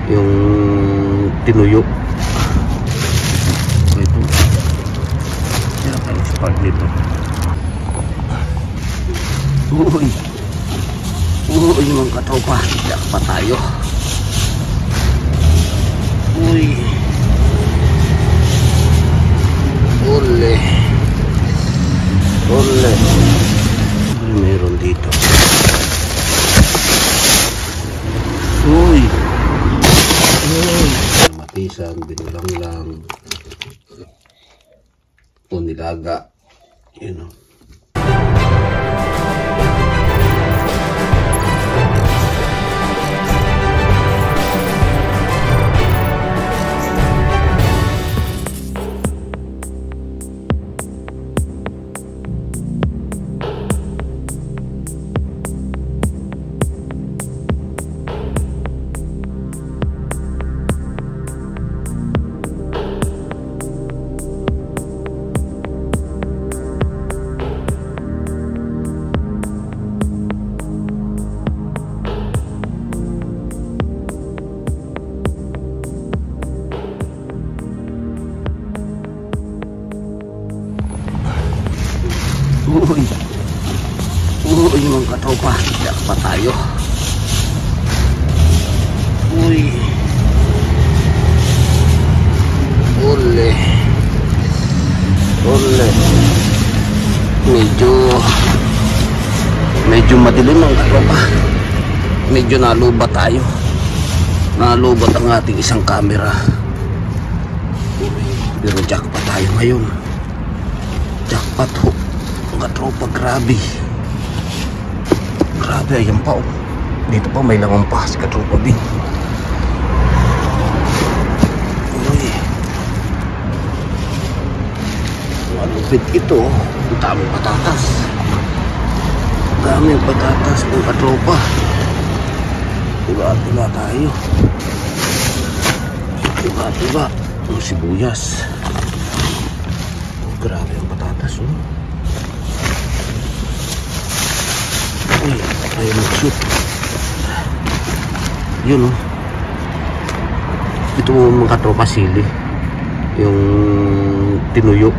yung tinuyo. Ito kaya tayo spark nito. Uy mga katropa, yak pa tayo. Uy ole meron dito. Uy matisan, binulang lang o nilaga, you know. Uy mga katropa, yak pa tayo. Uy ole medyo madilim mga katropa. Medyo nalubat tayo. Nalubat ang ating isang camera. Pero jackpot tayo ngayon. Jackpot ho mga tropa, grabe. Ayan pa oh. Dito pa may lamang pa si katropa din. Uy malupit ito. Ang daming patatas. Daming patatas mga katropa. Diba tayo. Diba ang sibuyas. Grabe ang patatas oh. Uy, tayo mag-shoot. Yun oh. Ito mga katropa, sili. Yung tinuyo.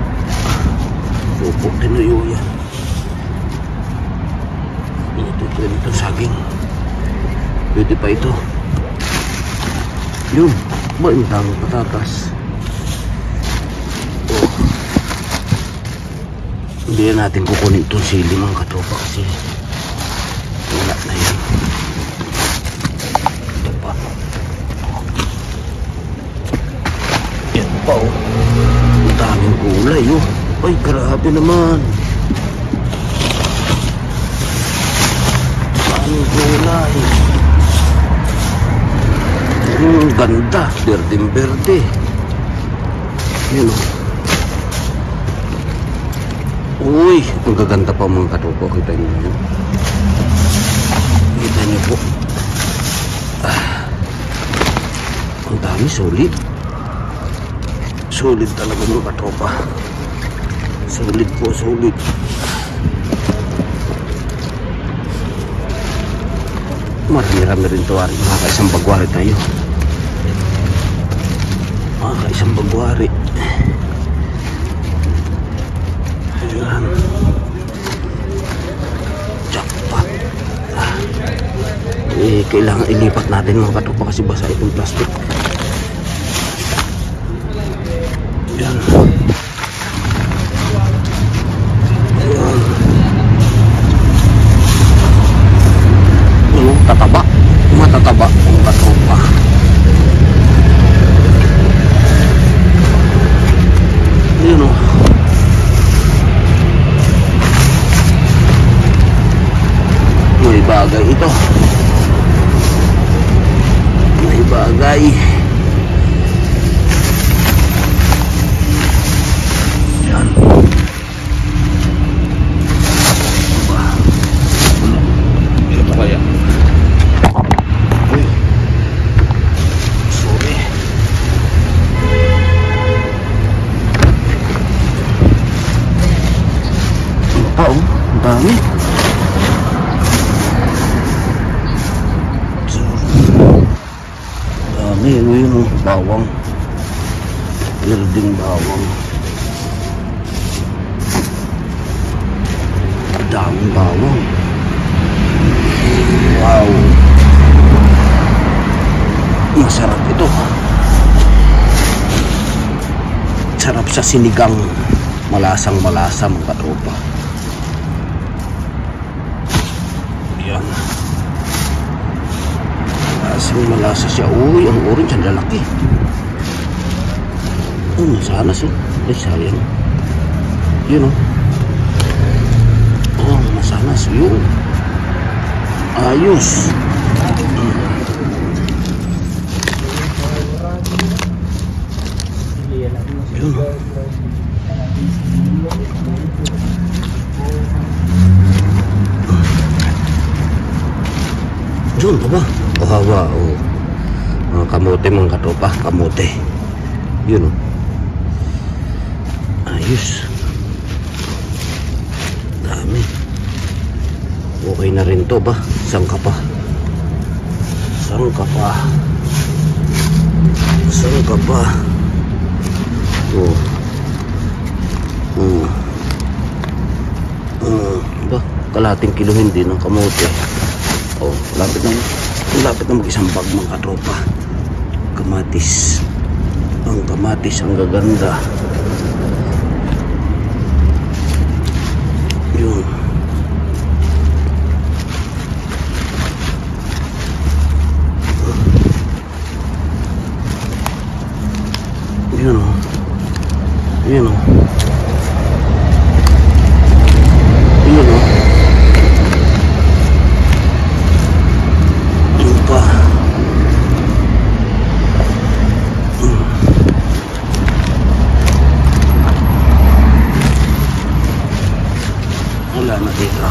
Opo, tinuyo yan. Ito saging. Pwede pa ito. Yun, ba yung daming patatas. Oh. Hindi natin kukunin itong sili mga katropa kasi wala na yan. Ito pa. Yan pa oh. Ang daming gulay oh. Ay grabe naman. Daming gulay. Ganda. Berde. Yan oh. Uy, ang gaganda pa mga katropa. Kita nyo yun. Kita nyo po. Ang dami, solid. Solid talaga mga katropa. Solid po, solid. Marami-rami rin ito. Makakaisang bagwari tayo. Makakaisang bagwari. Ayan. Jackpot. Kailangan ilipat natin mga katropa kasi basa itong plastic. Ayan. Ayan. Tataba. Matataba ang katropa. Ayan o. May bagay ito. May bagay. Yan. Ito kaya. Uy. Sorry. Ang tao. Ang dami. bawang. Meron ding bawang. Daming bawang. Wow. Masarap ito. Sarap sa sinigang. Malasang-malasa mga katropa. Yan. Malasang-malasa siya. Uy, ang orange, ang lalaki. Oh, masanas oh. Ay, sayang. Yun oh. Oh, masanas. Yun. Ayos. Yun oh. Yun pa ba? Kahawa oh. Mga kamote mga katropa. Kamote. Yun oh. Ayos. Dami. Okay na rin to ba? Sangka pa. Sangka pa. Sangka pa. Oh. Ba? Kalating kilo hindi ng kamote. Oh, lapit na mag-isang bag mga katropa. Kamatis. Ang kamatis ang gaganda. Yun. Yun o. Yun o. Yun o. Yun pa. Wala na dito.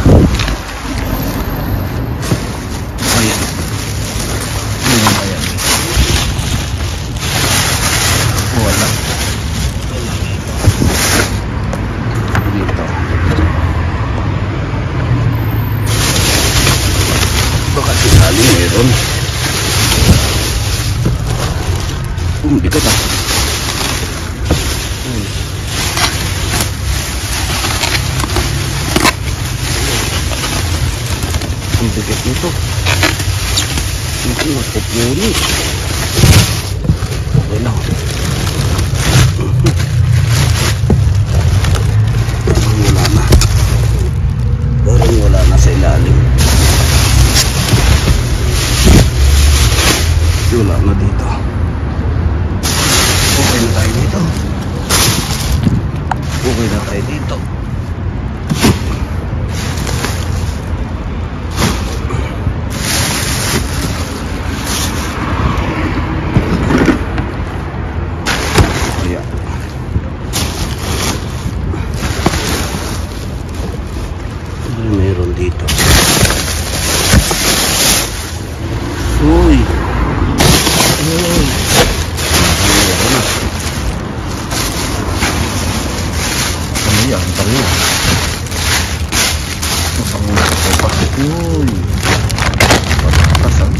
Ayan. Ayan. Wala. Dito. Baka sisali meron. Bigat ah. Ang bigat nito. Hindi magpupuli. Okay lang. Wala na. Parang wala na sa ilalim. Wala na dito. Okay na tayo dito. Okay na tayo dito. Meron dito. Uy. Uy. Ano yan? Tango. Uy. Patasan.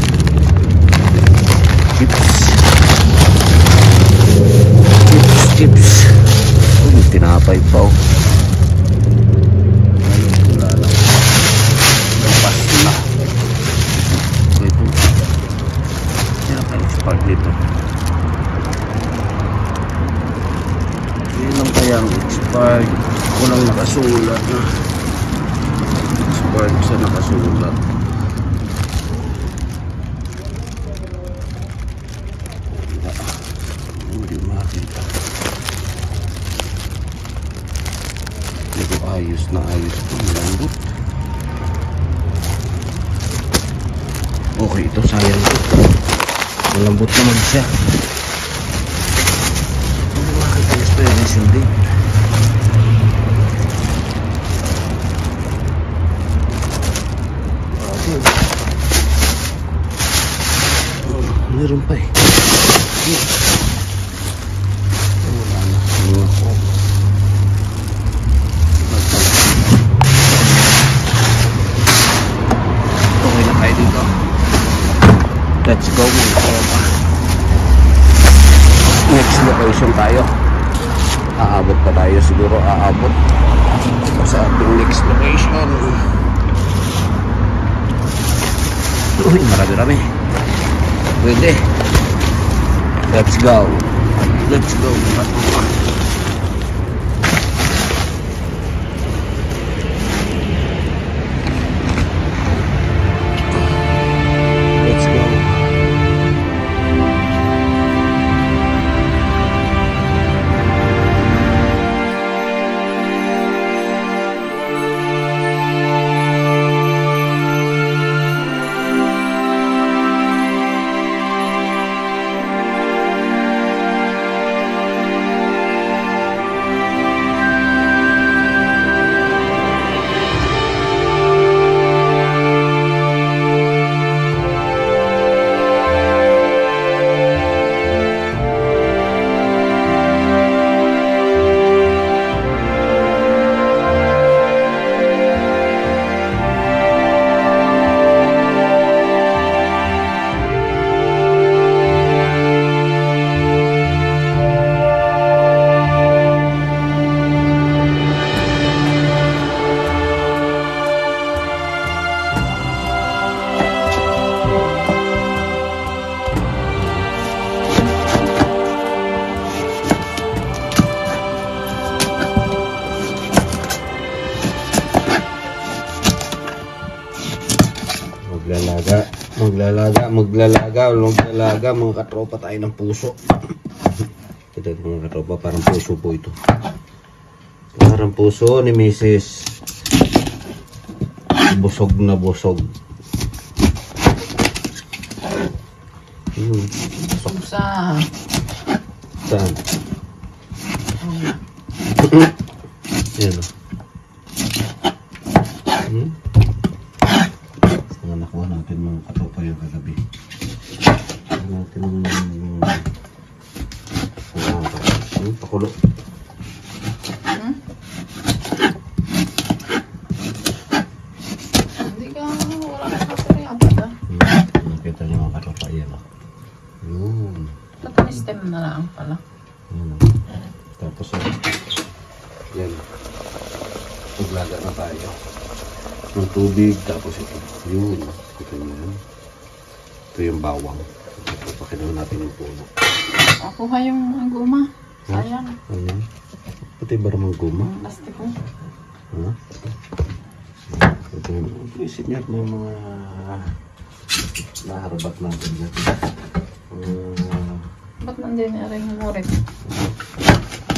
Chips. Chips. Uy, tinapay pa oh. Part dito. Yun lang kaya ang expired. Walang nakasulat na. Expired sa nakasulat. Hindi makita. Ito ayos na ayos. Malambot. Okay, ito sayang ito. Malambot naman siya. Ano makita ito yung hindi? Meron pa eh. Wala na. Okay na tayo dito. Let's go mga tropa. next location tayo. Aabot pa tayo siguro, aabot sa ating next location. Uy, marami-rami. Pwede. Let's go. Let's go. Let's go. Maglalaga mga katropa tayo ng puso. Ito mga katropa, parang puso po ito. Parang puso ni Mrs. Busog na busog. Busog saan? Yan o. Nakuha natin mga katropa yung kagabi. Natin yung pakulo. Hindi ka, wala ka kapre abad ah. Nakita niyo mga katropa yan o. Yun. Tatanistem na lang pala. Yan o. Tapos yan. Maglaga na tayo ng tubig. Tapos ito. Yun. Ito yan. Ito yung bawang. Pakinuha natin yung puno. Kuha yung guma. Sayang. Ayan. Pati ba namang guma? Plastiko. Ha? Ito yung isip niya may mga naharabat natin natin. Ba't nandun na rin yung moret?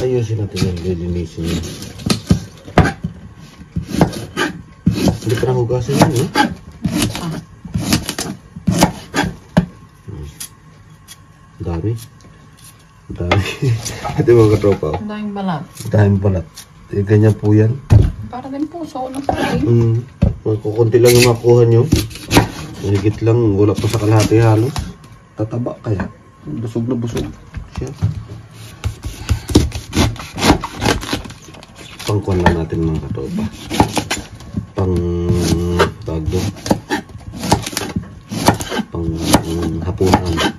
Ayusin natin yung lilinisin niya. Hindi pa nahugasin yan eh. Dami. Dami. Ito yung mga katropa. Ang daming balat. Daming balat. Eh, ganyan po yan. Para din puso na pagkain. Kukunti lang yung makuha nyo. Higit lang. Wala pa sa kalahati halos. Tataba kaya. Busog na busog siya. Pangkuhan lang natin mga katropa. Pang tago. Pang hapunan.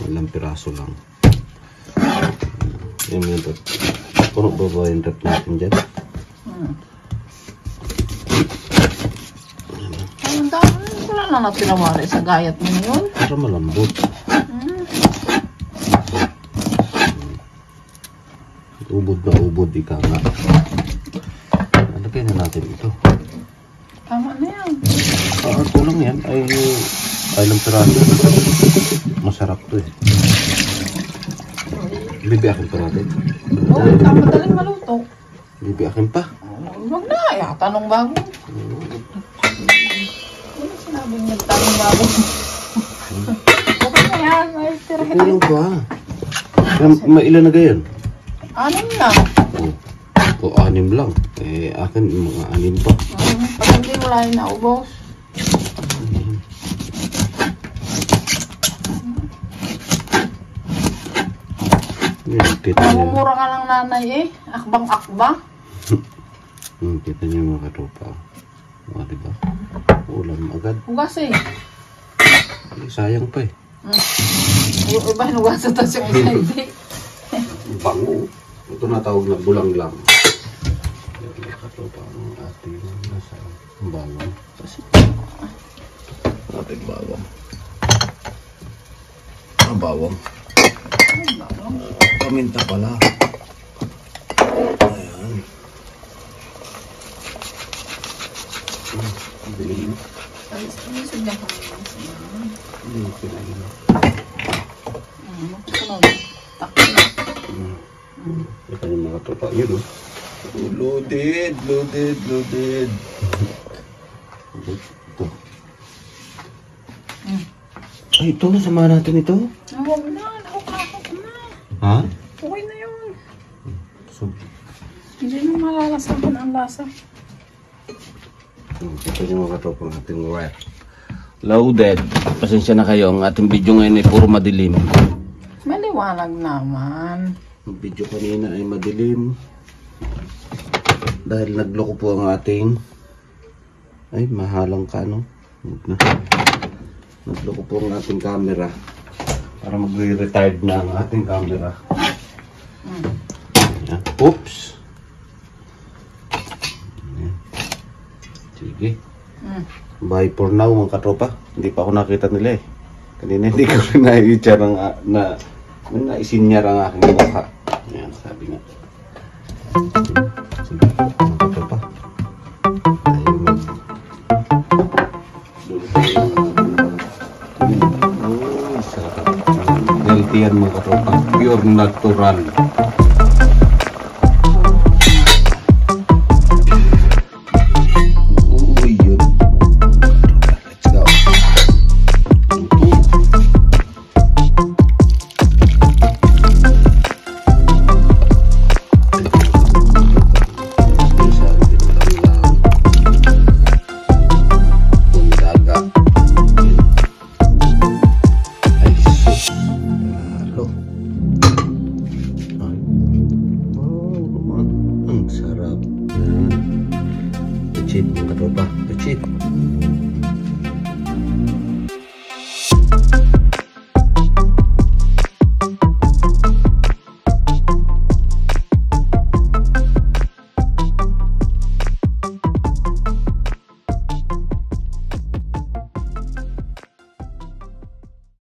Ilang piraso lang. Yan yung rep. Puno ba ba yung rep natin dyan? Ang dami. Wala na natinawari sa gayat mo ngayon. Para malambot. Ubod na ubod. Ika nga. Lagyan na natin ito. Tama na yan. Kulang yan. Ay ilang piraso. Masarap to eh. Bibiakin pa natin. Oo, madaling maluto. Bibiakin pa. Huwag na, tanong bago. Ano sinabi niya tanong bago? Okay na yan, may tirahin. Kulang pa. May ilan na gayon? 6 lang. O 6 lang. Eh akin mga 6 pa. Pag hindi mo lang naubos. Mamumura ka lang nanay eh. Akbang-akba. Kita niyo mga katropa. Diba? Ulam agad. Hugas eh. Sayang pa eh. Yung iba hinugasan tapos yung isa hindi. bango. Ito na tawag na bulanglang. Yan mga katropa ang ating nasa bawang. Ating bawang. Bawang. Paminta pala. Ayan. Bilis mo. Sundan ko naman. Hindi, pinahin mo. Sunod. Takot. Ito yung mga tropa. Yun, oh. Loaded. Ito. Ay, ito. Samahan natin ito. Huwag na. Nakakakot na. Ha? Okay na yun. So, Hindi na malalasahan ang lasa. ito yung mga tropa natin wet. Loaded. Pasensya na kayo. Ang ating video ngayon ay puro madilim. Maliwanag naman. Ang video kanina ay madilim. Dahil nagloko po ang ating ay mahalang ka no. Nagloko po ang ating camera. Para magre-retired na ang ating camera. Ayan. Oops. Ayan. Sige. Bye for now mga katropa. Hindi pa ako nakita nila eh. Kanina hindi ko rin na-i-share na naisinyar ang aking mukha. Ayan, sabi nga. Sige, mga katropa. Tayo mag... Uy, sarap. Healthy yan mga katropa. Pure natural. Uy, yun. Let's go. Pechit mga katropa, pechit.